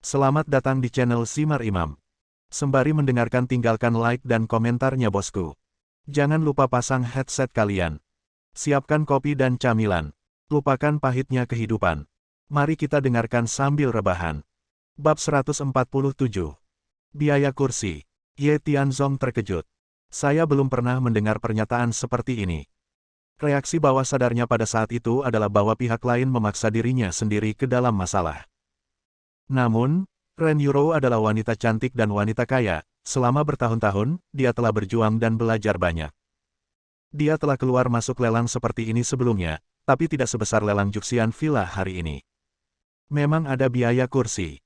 Selamat datang di channel Simar Imam. Sembari mendengarkan tinggalkan like dan komentarnya bosku. Jangan lupa pasang headset kalian. Siapkan kopi dan camilan. Lupakan pahitnya kehidupan. Mari kita dengarkan sambil rebahan. Bab 147. Biaya kursi. Ye Tianzong terkejut. Saya belum pernah mendengar pernyataan seperti ini. Reaksi bawah sadarnya pada saat itu adalah bahwa pihak lain memaksa dirinya sendiri ke dalam masalah. Namun, Ren Yuro adalah wanita cantik dan wanita kaya. Selama bertahun-tahun, dia telah berjuang dan belajar banyak. Dia telah keluar masuk lelang seperti ini sebelumnya, tapi tidak sebesar lelang Juxian Villa hari ini. Memang ada biaya kursi.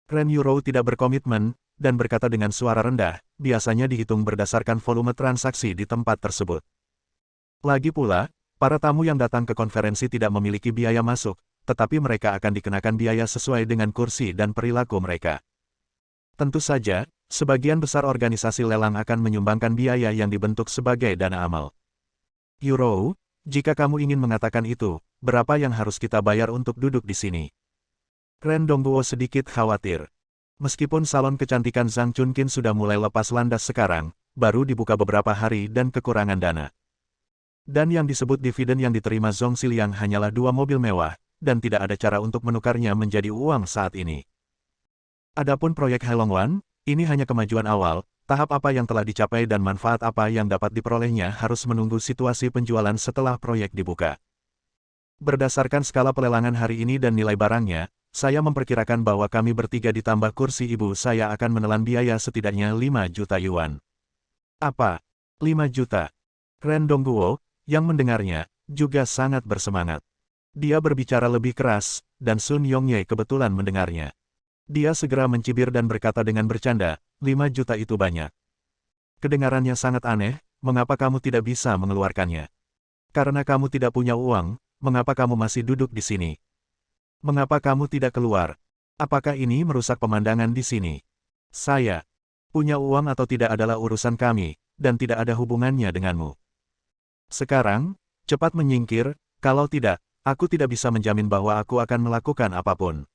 Ren Yuro tidak berkomitmen, dan berkata dengan suara rendah, biasanya dihitung berdasarkan volume transaksi di tempat tersebut. Lagi pula, para tamu yang datang ke konferensi tidak memiliki biaya masuk, tetapi mereka akan dikenakan biaya sesuai dengan kursi dan perilaku mereka. Tentu saja, sebagian besar organisasi lelang akan menyumbangkan biaya yang dibentuk sebagai dana amal. Yuro, jika kamu ingin mengatakan itu, berapa yang harus kita bayar untuk duduk di sini? Ren Dongguo sedikit khawatir. Meskipun salon kecantikan Zhang Chunkin sudah mulai lepas landas sekarang, baru dibuka beberapa hari dan kekurangan dana. Dan yang disebut dividen yang diterima Zhong Xiliang hanyalah 2 mobil mewah, dan tidak ada cara untuk menukarnya menjadi uang saat ini. Adapun proyek Heilongwan, ini hanya kemajuan awal, tahap apa yang telah dicapai dan manfaat apa yang dapat diperolehnya harus menunggu situasi penjualan setelah proyek dibuka. Berdasarkan skala pelelangan hari ini dan nilai barangnya, saya memperkirakan bahwa kami bertiga ditambah kursi ibu saya akan menelan biaya setidaknya 5 juta yuan. Apa? 5 juta? Ren Dongguo, yang mendengarnya, juga sangat bersemangat. Dia berbicara lebih keras, dan Sun Yongye kebetulan mendengarnya. Dia segera mencibir dan berkata dengan bercanda, 5 juta itu banyak. Kedengarannya sangat aneh, mengapa kamu tidak bisa mengeluarkannya? Karena kamu tidak punya uang, mengapa kamu masih duduk di sini? Mengapa kamu tidak keluar? Apakah ini merusak pemandangan di sini? Saya punya uang atau tidak adalah urusan kami, dan tidak ada hubungannya denganmu. Sekarang, cepat menyingkir, kalau tidak, aku tidak bisa menjamin bahwa aku akan melakukan apapun.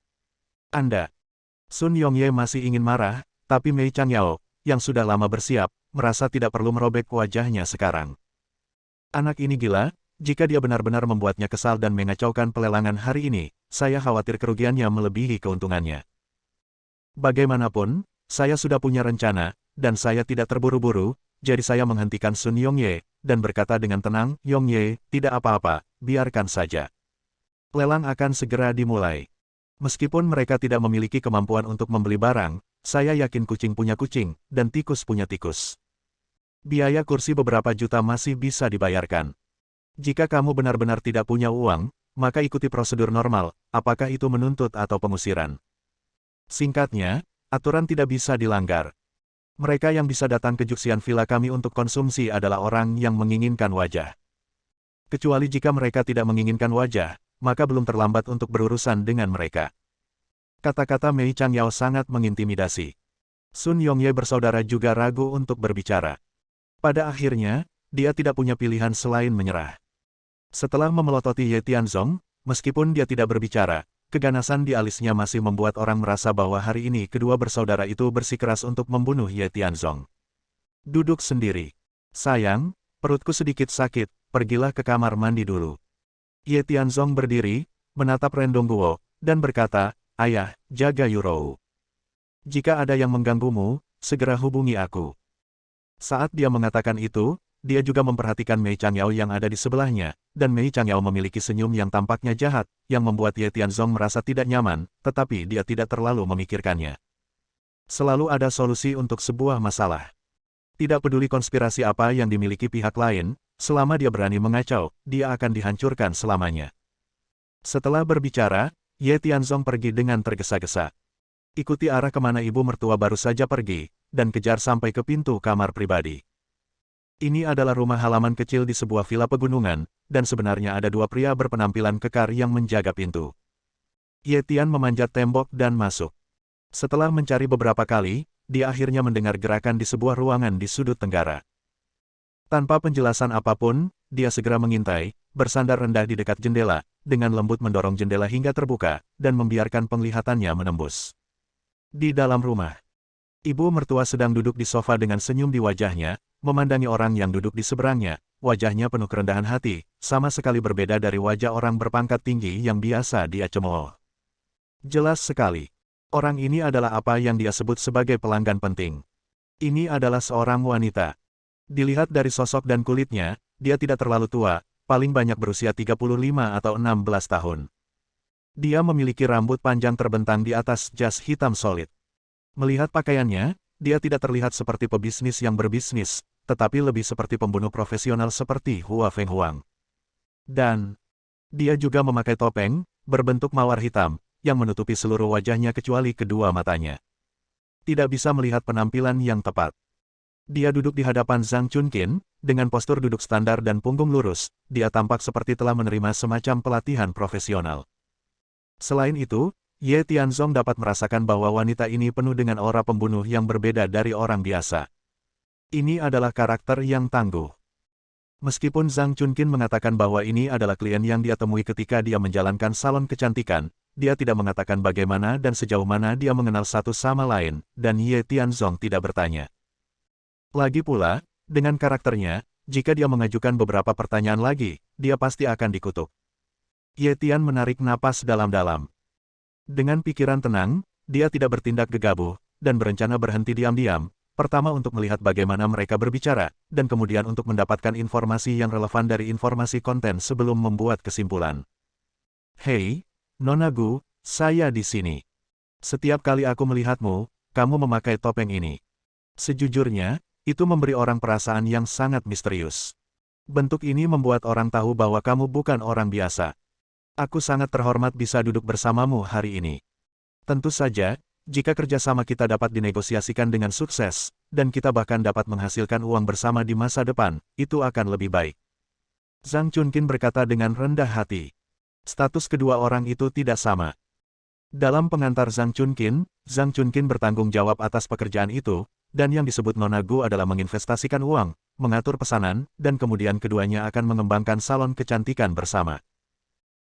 Anda. Sun Yongye masih ingin marah, tapi Mei Changyao, yang sudah lama bersiap, merasa tidak perlu merobek wajahnya sekarang. Anak ini gila, jika dia benar-benar membuatnya kesal dan mengacaukan pelelangan hari ini, saya khawatir kerugiannya melebihi keuntungannya. Bagaimanapun, saya sudah punya rencana, dan saya tidak terburu-buru, jadi saya menghentikan Sun Yongye, dan berkata dengan tenang, Yongye, tidak apa-apa, biarkan saja. Lelang akan segera dimulai. Meskipun mereka tidak memiliki kemampuan untuk membeli barang, saya yakin kucing punya kucing, dan tikus punya tikus. Biaya kursi beberapa juta masih bisa dibayarkan. Jika kamu benar-benar tidak punya uang, maka ikuti prosedur normal, apakah itu menuntut atau pengusiran. Singkatnya, aturan tidak bisa dilanggar. Mereka yang bisa datang ke Juxian Villa kami untuk konsumsi adalah orang yang menginginkan wajah. Kecuali jika mereka tidak menginginkan wajah, maka belum terlambat untuk berurusan dengan mereka. Kata-kata Mei Changyao sangat mengintimidasi. Sun Yongye bersaudara juga ragu untuk berbicara. Pada akhirnya, dia tidak punya pilihan selain menyerah. Setelah memelototi Ye Tianzong, meskipun dia tidak berbicara, keganasan di alisnya masih membuat orang merasa bahwa hari ini kedua bersaudara itu bersikeras untuk membunuh Ye Tianzong. Duduk sendiri. Sayang, perutku sedikit sakit, pergilah ke kamar mandi dulu. Ye Tianzong berdiri, menatap Ren Dongguo, dan berkata, Ayah, jaga Yuro. Jika ada yang mengganggumu, segera hubungi aku. Saat dia mengatakan itu, dia juga memperhatikan Mei Changyao yang ada di sebelahnya, dan Mei Changyao memiliki senyum yang tampaknya jahat, yang membuat Ye Tianzong merasa tidak nyaman, tetapi dia tidak terlalu memikirkannya. Selalu ada solusi untuk sebuah masalah. Tidak peduli konspirasi apa yang dimiliki pihak lain, selama dia berani mengacau, dia akan dihancurkan selamanya. Setelah berbicara, Ye Tianzong pergi dengan tergesa-gesa. Ikuti arah kemana ibu mertua baru saja pergi, dan kejar sampai ke pintu kamar pribadi. Ini adalah rumah halaman kecil di sebuah villa pegunungan, dan sebenarnya ada 2 pria berpenampilan kekar yang menjaga pintu. Ye Tian memanjat tembok dan masuk. Setelah mencari beberapa kali, dia akhirnya mendengar gerakan di sebuah ruangan di sudut tenggara. Tanpa penjelasan apapun, dia segera mengintai, bersandar rendah di dekat jendela, dengan lembut mendorong jendela hingga terbuka, dan membiarkan penglihatannya menembus. Di dalam rumah, ibu mertua sedang duduk di sofa dengan senyum di wajahnya, memandangi orang yang duduk di seberangnya. Wajahnya penuh kerendahan hati, sama sekali berbeda dari wajah orang berpangkat tinggi yang biasa dia cemooh. Jelas sekali. Orang ini adalah apa yang dia sebut sebagai pelanggan penting. Ini adalah seorang wanita. Dilihat dari sosok dan kulitnya, dia tidak terlalu tua, paling banyak berusia 35 atau 16 tahun. Dia memiliki rambut panjang terbentang di atas jas hitam solid. Melihat pakaiannya, dia tidak terlihat seperti pebisnis yang berbisnis, tetapi lebih seperti pembunuh profesional seperti Hua Fenghuang. Dan dia juga memakai topeng, berbentuk mawar hitam, yang menutupi seluruh wajahnya kecuali kedua matanya. Tidak bisa melihat penampilan yang tepat. Dia duduk di hadapan Zhang Chunqin, dengan postur duduk standar dan punggung lurus, dia tampak seperti telah menerima semacam pelatihan profesional. Selain itu, Ye Tianzong dapat merasakan bahwa wanita ini penuh dengan aura pembunuh yang berbeda dari orang biasa. Ini adalah karakter yang tangguh. Meskipun Zhang Chunqin mengatakan bahwa ini adalah klien yang dia temui ketika dia menjalankan salon kecantikan, dia tidak mengatakan bagaimana dan sejauh mana dia mengenal satu sama lain, dan Ye Tianzong tidak bertanya. Lagi pula, dengan karakternya, jika dia mengajukan beberapa pertanyaan lagi, dia pasti akan dikutuk. Ye Tian menarik napas dalam-dalam. Dengan pikiran tenang, dia tidak bertindak gegabah, dan berencana berhenti diam-diam, pertama untuk melihat bagaimana mereka berbicara, dan kemudian untuk mendapatkan informasi yang relevan dari informasi konten sebelum membuat kesimpulan. Hei, Nona Gu, saya di sini. Setiap kali aku melihatmu, kamu memakai topeng ini. Sejujurnya, itu memberi orang perasaan yang sangat misterius. Bentuk ini membuat orang tahu bahwa kamu bukan orang biasa. Aku sangat terhormat bisa duduk bersamamu hari ini. Tentu saja, jika kerjasama kita dapat dinegosiasikan dengan sukses, dan kita bahkan dapat menghasilkan uang bersama di masa depan, itu akan lebih baik. Zhang Chunqin berkata dengan rendah hati. Status kedua orang itu tidak sama. Dalam pengantar Zhang Chunqin bertanggung jawab atas pekerjaan itu, dan yang disebut Nona Gu adalah menginvestasikan uang, mengatur pesanan, dan kemudian keduanya akan mengembangkan salon kecantikan bersama.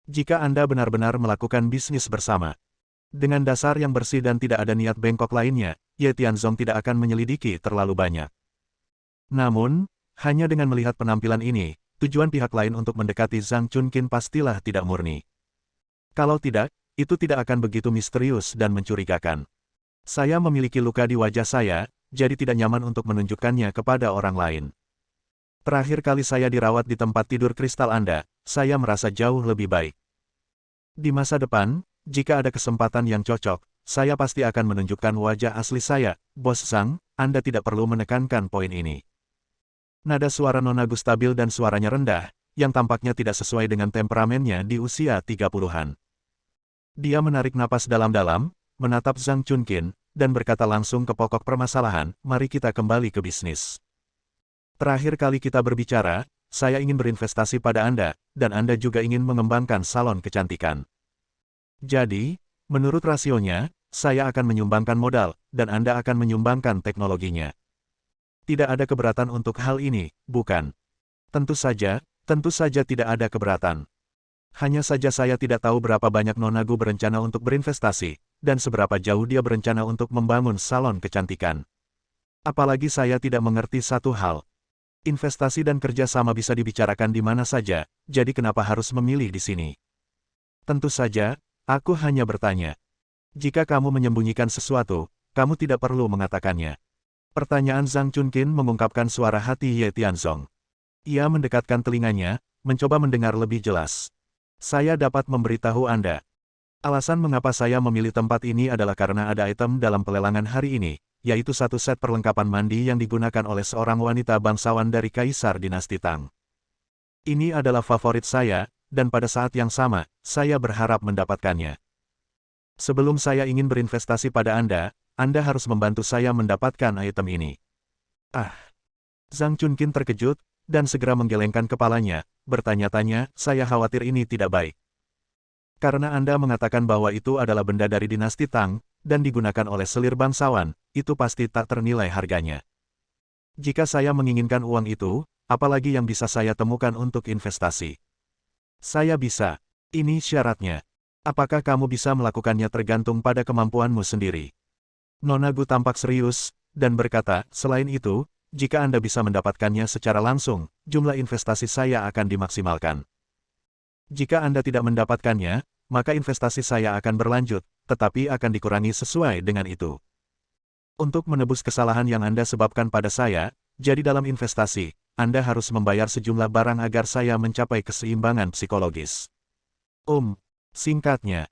Jika Anda benar-benar melakukan bisnis bersama, dengan dasar yang bersih dan tidak ada niat bengkok lainnya, Ye Tianzong tidak akan menyelidiki terlalu banyak. Namun, hanya dengan melihat penampilan ini, tujuan pihak lain untuk mendekati Zhang Chunqin pastilah tidak murni. Kalau tidak, itu tidak akan begitu misterius dan mencurigakan. Saya memiliki luka di wajah saya, jadi tidak nyaman untuk menunjukkannya kepada orang lain. Terakhir kali saya dirawat di tempat tidur kristal Anda, saya merasa jauh lebih baik. Di masa depan, jika ada kesempatan yang cocok, saya pasti akan menunjukkan wajah asli saya, Bos Zhang, Anda tidak perlu menekankan poin ini. Nada suara Nona Gu stabil dan suaranya rendah, yang tampaknya tidak sesuai dengan temperamennya di usia 30-an. Dia menarik napas dalam-dalam, menatap Zhang Chunqin, dan berkata langsung ke pokok permasalahan, mari kita kembali ke bisnis. Terakhir kali kita berbicara, saya ingin berinvestasi pada Anda, dan Anda juga ingin mengembangkan salon kecantikan. Jadi, menurut rasionya, saya akan menyumbangkan modal, dan Anda akan menyumbangkan teknologinya. Tidak ada keberatan untuk hal ini, bukan? Tentu saja tidak ada keberatan. Hanya saja saya tidak tahu berapa banyak Nona Gu berencana untuk berinvestasi, dan seberapa jauh dia berencana untuk membangun salon kecantikan. Apalagi saya tidak mengerti satu hal. Investasi dan kerjasama bisa dibicarakan di mana saja, jadi kenapa harus memilih di sini? Tentu saja, aku hanya bertanya. Jika kamu menyembunyikan sesuatu, kamu tidak perlu mengatakannya. Pertanyaan Zhang Chunqin mengungkapkan suara hati Ye Tianzong. Ia mendekatkan telinganya, mencoba mendengar lebih jelas. Saya dapat memberitahu Anda. Alasan mengapa saya memilih tempat ini adalah karena ada item dalam pelelangan hari ini, yaitu satu set perlengkapan mandi yang digunakan oleh seorang wanita bangsawan dari Kaisar Dinasti Tang. Ini adalah favorit saya, dan pada saat yang sama, saya berharap mendapatkannya. Sebelum saya ingin berinvestasi pada Anda harus membantu saya mendapatkan item ini. Ah! Zhang Chunqin terkejut, dan segera menggelengkan kepalanya, bertanya-tanya, saya khawatir ini tidak baik. Karena Anda mengatakan bahwa itu adalah benda dari dinasti Tang, dan digunakan oleh selir bangsawan, itu pasti tak ternilai harganya. Jika saya menginginkan uang itu, apalagi yang bisa saya temukan untuk investasi? Saya bisa. Ini syaratnya. Apakah kamu bisa melakukannya tergantung pada kemampuanmu sendiri. Nona Gu tampak serius, dan berkata, selain itu, jika Anda bisa mendapatkannya secara langsung, jumlah investasi saya akan dimaksimalkan. Jika Anda tidak mendapatkannya, maka investasi saya akan berlanjut, tetapi akan dikurangi sesuai dengan itu. Untuk menebus kesalahan yang Anda sebabkan pada saya, jadi dalam investasi, Anda harus membayar sejumlah barang agar saya mencapai keseimbangan psikologis. Singkatnya,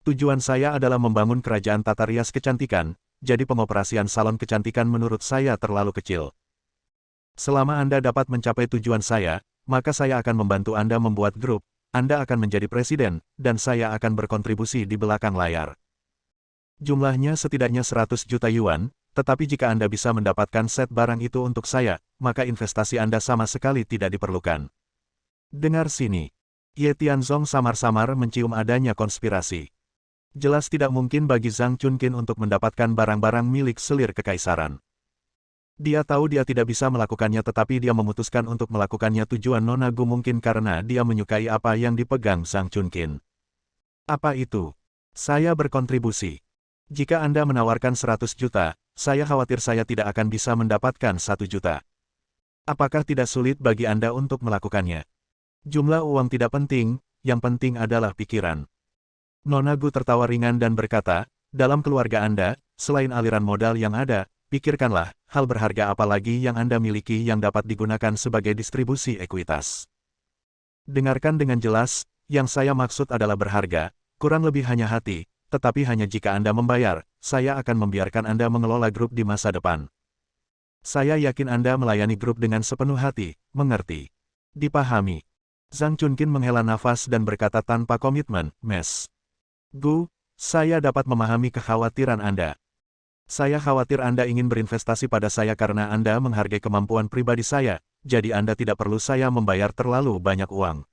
tujuan saya adalah membangun kerajaan tata rias kecantikan, jadi pengoperasian salon kecantikan menurut saya terlalu kecil. Selama Anda dapat mencapai tujuan saya, maka saya akan membantu Anda membuat grup, Anda akan menjadi presiden, dan saya akan berkontribusi di belakang layar. Jumlahnya setidaknya 100 juta yuan, tetapi jika Anda bisa mendapatkan set barang itu untuk saya, maka investasi Anda sama sekali tidak diperlukan. Dengar sini. Ye Tianzong samar-samar mencium adanya konspirasi. Jelas tidak mungkin bagi Zhang Chunkin untuk mendapatkan barang-barang milik selir kekaisaran. Dia tahu dia tidak bisa melakukannya tetapi dia memutuskan untuk melakukannya. Tujuan Nona Gu mungkin karena dia menyukai apa yang dipegang Zhang Chunkin. Apa itu? Saya berkontribusi. Jika Anda menawarkan 100 juta, saya khawatir saya tidak akan bisa mendapatkan 1 juta. Apakah tidak sulit bagi Anda untuk melakukannya? Jumlah uang tidak penting, yang penting adalah pikiran. Nona Gu tertawa ringan dan berkata, dalam keluarga Anda, selain aliran modal yang ada, pikirkanlah, hal berharga apa lagi yang Anda miliki yang dapat digunakan sebagai distribusi ekuitas. Dengarkan dengan jelas, yang saya maksud adalah berharga, kurang lebih hanya hati, tetapi hanya jika Anda membayar, saya akan membiarkan Anda mengelola grup di masa depan. Saya yakin Anda melayani grup dengan sepenuh hati, mengerti? Dipahami. Zhang Chunkin menghela nafas dan berkata tanpa komitmen, Mes. Gu, saya dapat memahami kekhawatiran Anda. Saya khawatir Anda ingin berinvestasi pada saya karena Anda menghargai kemampuan pribadi saya, jadi Anda tidak perlu saya membayar terlalu banyak uang.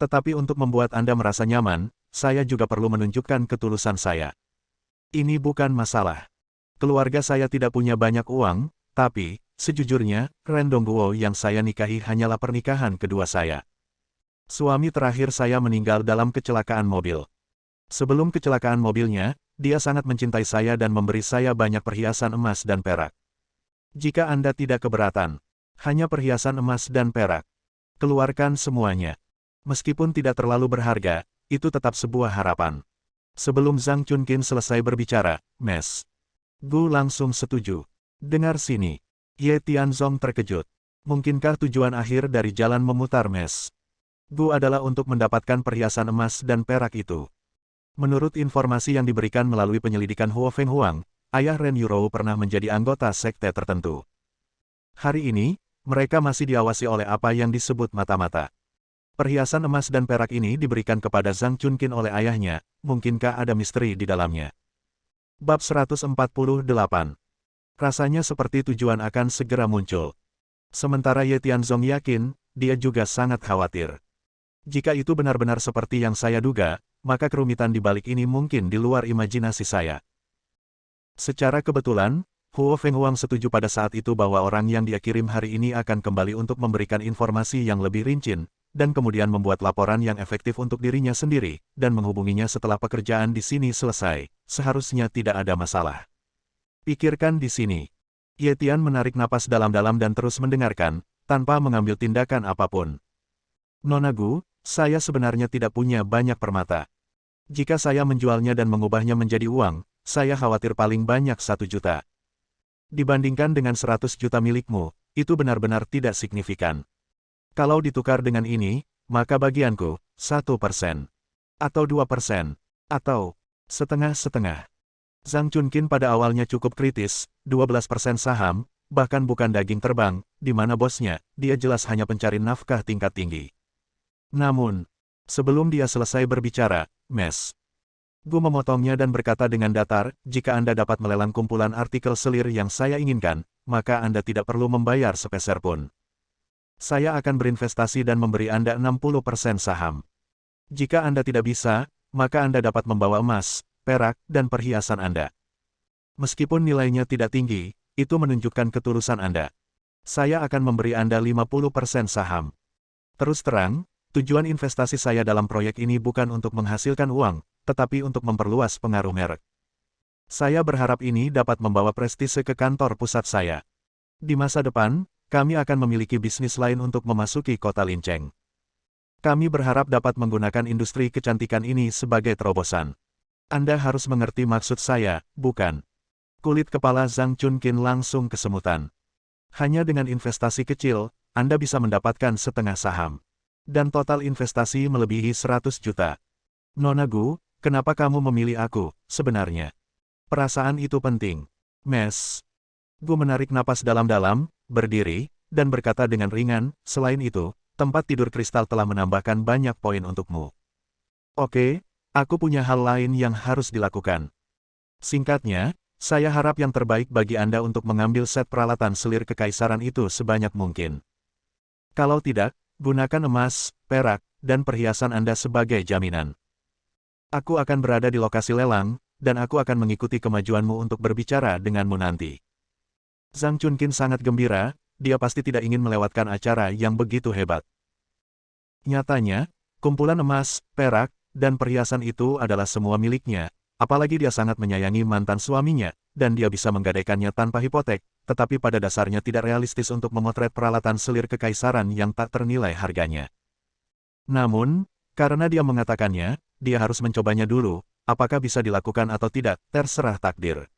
Tetapi untuk membuat Anda merasa nyaman, saya juga perlu menunjukkan ketulusan saya. Ini bukan masalah. Keluarga saya tidak punya banyak uang, tapi, sejujurnya, Ren Dongguo yang saya nikahi hanyalah pernikahan kedua saya. Suami terakhir saya meninggal dalam kecelakaan mobil. Sebelum kecelakaan mobilnya, dia sangat mencintai saya dan memberi saya banyak perhiasan emas dan perak. Jika Anda tidak keberatan, hanya perhiasan emas dan perak. Keluarkan semuanya. Meskipun tidak terlalu berharga, itu tetap sebuah harapan. Sebelum Zhang Chunkin selesai berbicara, Mes. Gu langsung setuju. Dengar sini. Ye Tianzong terkejut. Mungkinkah tujuan akhir dari jalan memutar Mes Gu adalah untuk mendapatkan perhiasan emas dan perak itu? Menurut informasi yang diberikan melalui penyelidikan Huo Feng Huang, ayah Ren Yurou pernah menjadi anggota sekte tertentu. Hari ini, mereka masih diawasi oleh apa yang disebut mata-mata. Perhiasan emas dan perak ini diberikan kepada Zhang Chunkin oleh ayahnya, mungkinkah ada misteri di dalamnya? Bab 148. Rasanya seperti tujuan akan segera muncul. Sementara Ye Tianzong yakin, dia juga sangat khawatir. Jika itu benar-benar seperti yang saya duga, maka kerumitan di balik ini mungkin di luar imajinasi saya. Secara kebetulan, Huo Feng Huang setuju pada saat itu bahwa orang yang dia kirim hari ini akan kembali untuk memberikan informasi yang lebih rinci, dan kemudian membuat laporan yang efektif untuk dirinya sendiri, dan menghubunginya setelah pekerjaan di sini selesai. Seharusnya tidak ada masalah. Pikirkan di sini. Ye Tian menarik napas dalam-dalam dan terus mendengarkan, tanpa mengambil tindakan apapun. Nona Gu, saya sebenarnya tidak punya banyak permata. Jika saya menjualnya dan mengubahnya menjadi uang, saya khawatir paling banyak 1 juta. Dibandingkan dengan 100 juta milikmu, itu benar-benar tidak signifikan. Kalau ditukar dengan ini, maka bagianku, 1%. Atau 2%. Atau, setengah-setengah. Zhang Chunkin pada awalnya cukup kritis, 12% saham, bahkan bukan daging terbang, di mana bosnya, dia jelas hanya pencari nafkah tingkat tinggi. Namun, sebelum dia selesai berbicara, Mes Gu memotongnya dan berkata dengan datar, jika Anda dapat melelang kumpulan artikel selir yang saya inginkan, maka Anda tidak perlu membayar sepeser pun. Saya akan berinvestasi dan memberi Anda 60% saham. Jika Anda tidak bisa, maka Anda dapat membawa emas, perak, dan perhiasan Anda. Meskipun nilainya tidak tinggi, itu menunjukkan ketulusan Anda. Saya akan memberi Anda 50% saham. Terus terang, tujuan investasi saya dalam proyek ini bukan untuk menghasilkan uang, tetapi untuk memperluas pengaruh merek. Saya berharap ini dapat membawa prestise ke kantor pusat saya. Di masa depan, kami akan memiliki bisnis lain untuk memasuki kota Linceng. Kami berharap dapat menggunakan industri kecantikan ini sebagai terobosan. Anda harus mengerti maksud saya, bukan? Kulit kepala Zhang Chunkin langsung kesemutan. Hanya dengan investasi kecil, Anda bisa mendapatkan setengah saham. Dan total investasi melebihi 100 juta. Nona Gu, kenapa kamu memilih aku, sebenarnya? Perasaan itu penting. Mes. Gu menarik napas dalam-dalam, berdiri, dan berkata dengan ringan, selain itu, tempat tidur kristal telah menambahkan banyak poin untukmu. Oke, aku punya hal lain yang harus dilakukan. Singkatnya, saya harap yang terbaik bagi Anda untuk mengambil set peralatan selir kekaisaran itu sebanyak mungkin. Kalau tidak, gunakan emas, perak, dan perhiasan Anda sebagai jaminan. Aku akan berada di lokasi lelang, dan aku akan mengikuti kemajuanmu untuk berbicara denganmu nanti. Zhang Chunkin sangat gembira, dia pasti tidak ingin melewatkan acara yang begitu hebat. Nyatanya, kumpulan emas, perak, dan perhiasan itu adalah semua miliknya, apalagi dia sangat menyayangi mantan suaminya, dan dia bisa menggadaikannya tanpa hipotek, tetapi pada dasarnya tidak realistis untuk memotret peralatan selir kekaisaran yang tak ternilai harganya. Namun, karena dia mengatakannya, dia harus mencobanya dulu. Apakah bisa dilakukan atau tidak, terserah takdir.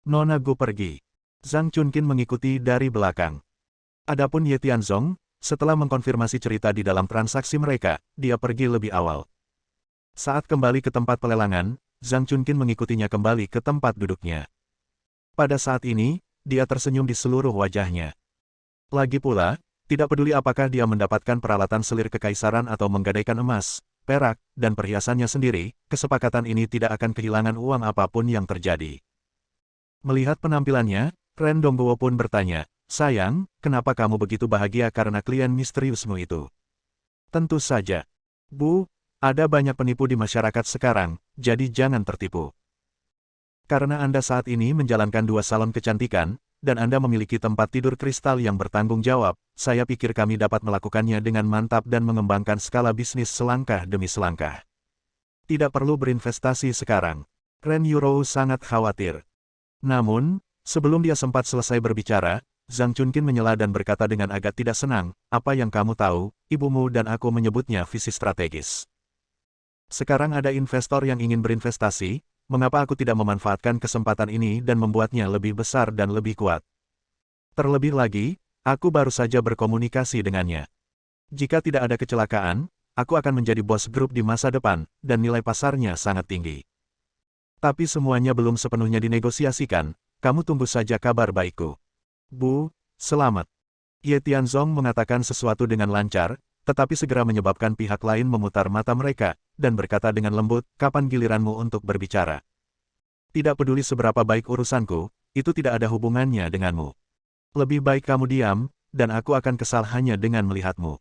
Nona Gu pergi. Zhang Chunkin mengikuti dari belakang. Adapun Ye Tianzong, setelah mengkonfirmasi cerita di dalam transaksi mereka, dia pergi lebih awal. Saat kembali ke tempat pelelangan, Zhang Chunkin mengikutinya kembali ke tempat duduknya. Pada saat ini, dia tersenyum di seluruh wajahnya. Lagi pula, tidak peduli apakah dia mendapatkan peralatan selir kekaisaran atau menggadaikan emas, perak, dan perhiasannya sendiri, kesepakatan ini tidak akan kehilangan uang apapun yang terjadi. Melihat penampilannya, Ren Dongguo pun bertanya, sayang, kenapa kamu begitu bahagia karena klien misteriusmu itu? Tentu saja. Bu, ada banyak penipu di masyarakat sekarang, jadi jangan tertipu. Karena Anda saat ini menjalankan 2 salon kecantikan, dan Anda memiliki tempat tidur kristal yang bertanggung jawab, saya pikir kami dapat melakukannya dengan mantap dan mengembangkan skala bisnis selangkah demi selangkah. Tidak perlu berinvestasi sekarang. Ren Yurou sangat khawatir. Namun, sebelum dia sempat selesai berbicara, Zhang Chunkin menyela dan berkata dengan agak tidak senang, apa yang kamu tahu, ibumu dan aku menyebutnya visi strategis. Sekarang ada investor yang ingin berinvestasi, mengapa aku tidak memanfaatkan kesempatan ini dan membuatnya lebih besar dan lebih kuat? Terlebih lagi, aku baru saja berkomunikasi dengannya. Jika tidak ada kecelakaan, aku akan menjadi bos grup di masa depan, dan nilai pasarnya sangat tinggi. Tapi semuanya belum sepenuhnya dinegosiasikan, kamu tunggu saja kabar baikku. Bu, selamat. Ye Tianzong mengatakan sesuatu dengan lancar, tetapi segera menyebabkan pihak lain memutar mata mereka, dan berkata dengan lembut, kapan giliranmu untuk berbicara? Tidak peduli seberapa baik urusanku, itu tidak ada hubungannya denganmu. Lebih baik kamu diam, dan aku akan kesal hanya dengan melihatmu.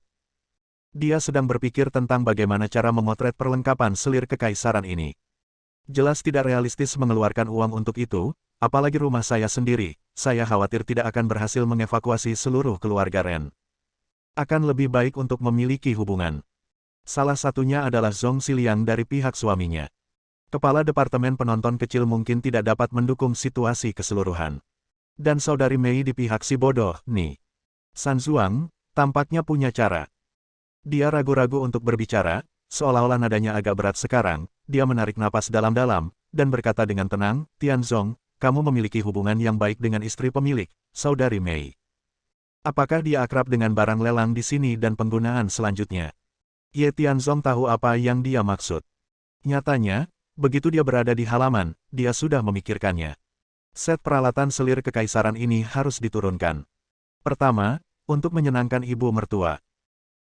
Dia sedang berpikir tentang bagaimana cara memotret perlengkapan selir kekaisaran ini. Jelas tidak realistis mengeluarkan uang untuk itu, apalagi rumah saya sendiri, saya khawatir tidak akan berhasil mengevakuasi seluruh keluarga Ren. Akan lebih baik untuk memiliki hubungan. Salah satunya adalah Zhong Xiliang dari pihak suaminya. Kepala departemen penonton kecil mungkin tidak dapat mendukung situasi keseluruhan. Dan saudari Mei di pihak si bodoh, Ni. San Zhuang, tampaknya punya cara. Dia ragu-ragu untuk berbicara, seolah-olah nadanya agak berat sekarang, dia menarik napas dalam-dalam, dan berkata dengan tenang, Tianzong, kamu memiliki hubungan yang baik dengan istri pemilik, saudari Mei. Apakah dia akrab dengan barang lelang di sini dan penggunaan selanjutnya? Ye Tianzong tahu apa yang dia maksud. Nyatanya, begitu dia berada di halaman, dia sudah memikirkannya. Set peralatan selir kekaisaran ini harus diturunkan. Pertama, untuk menyenangkan ibu mertua.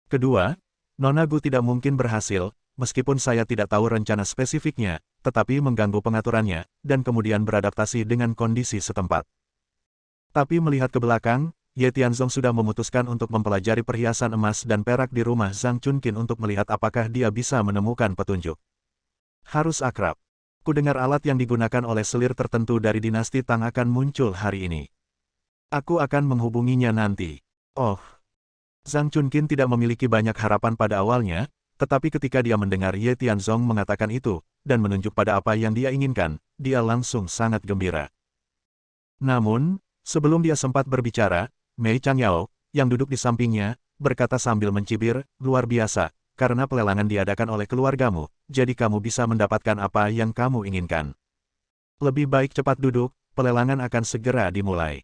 Kedua, Nona Gu tidak mungkin berhasil, meskipun saya tidak tahu rencana spesifiknya, tetapi mengganggu pengaturannya, dan kemudian beradaptasi dengan kondisi setempat. Tapi melihat ke belakang, Ye Tianzong sudah memutuskan untuk mempelajari perhiasan emas dan perak di rumah Zhang Chunkin untuk melihat apakah dia bisa menemukan petunjuk. Harus akrab. Kudengar alat yang digunakan oleh selir tertentu dari dinasti Tang akan muncul hari ini. Aku akan menghubunginya nanti. Oh. Zhang Chunkin tidak memiliki banyak harapan pada awalnya, tetapi ketika dia mendengar Ye Tianzong mengatakan itu, dan menunjuk pada apa yang dia inginkan, dia langsung sangat gembira. Namun, sebelum dia sempat berbicara, Mei Changyao, yang duduk di sampingnya, berkata sambil mencibir, luar biasa, karena pelelangan diadakan oleh keluargamu, jadi kamu bisa mendapatkan apa yang kamu inginkan. Lebih baik cepat duduk, pelelangan akan segera dimulai.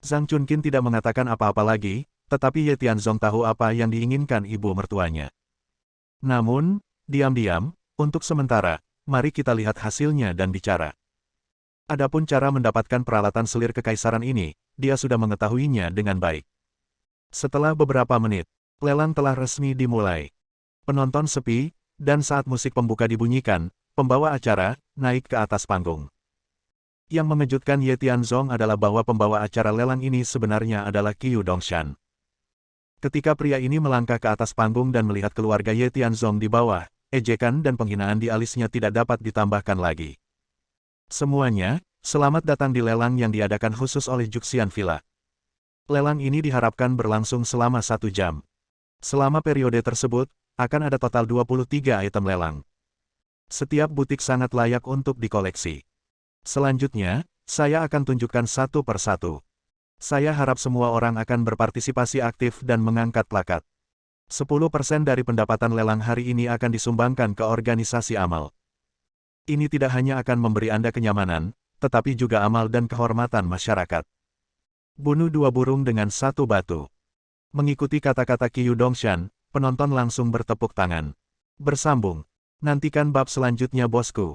Zhang Chunqin tidak mengatakan apa-apa lagi, tetapi Ye Tianzong tahu apa yang diinginkan ibu mertuanya. Namun, diam-diam, untuk sementara, mari kita lihat hasilnya dan bicara. Adapun cara mendapatkan peralatan selir kekaisaran ini, dia sudah mengetahuinya dengan baik. Setelah beberapa menit, lelang telah resmi dimulai. Penonton sepi, dan saat musik pembuka dibunyikan, pembawa acara naik ke atas panggung. Yang mengejutkan Ye Tianzong adalah bahwa pembawa acara lelang ini sebenarnya adalah Qiu Dongshan. Ketika pria ini melangkah ke atas panggung dan melihat keluarga Ye Tianzong di bawah, ejekan dan penghinaan di alisnya tidak dapat ditambahkan lagi. Semuanya, selamat datang di lelang yang diadakan khusus oleh Juxian Villa. Lelang ini diharapkan berlangsung selama 1 jam. Selama periode tersebut, akan ada total 23 item lelang. Setiap butik sangat layak untuk dikoleksi. Selanjutnya, saya akan tunjukkan satu persatu. Saya harap semua orang akan berpartisipasi aktif dan mengangkat plakat. 10% dari pendapatan lelang hari ini akan disumbangkan ke organisasi amal. Ini tidak hanya akan memberi Anda kenyamanan, tetapi juga amal dan kehormatan masyarakat. Bunuh 2 burung dengan 1 batu. Mengikuti kata-kata Qiu Dongshan, penonton langsung bertepuk tangan. Bersambung. Nantikan bab selanjutnya bosku.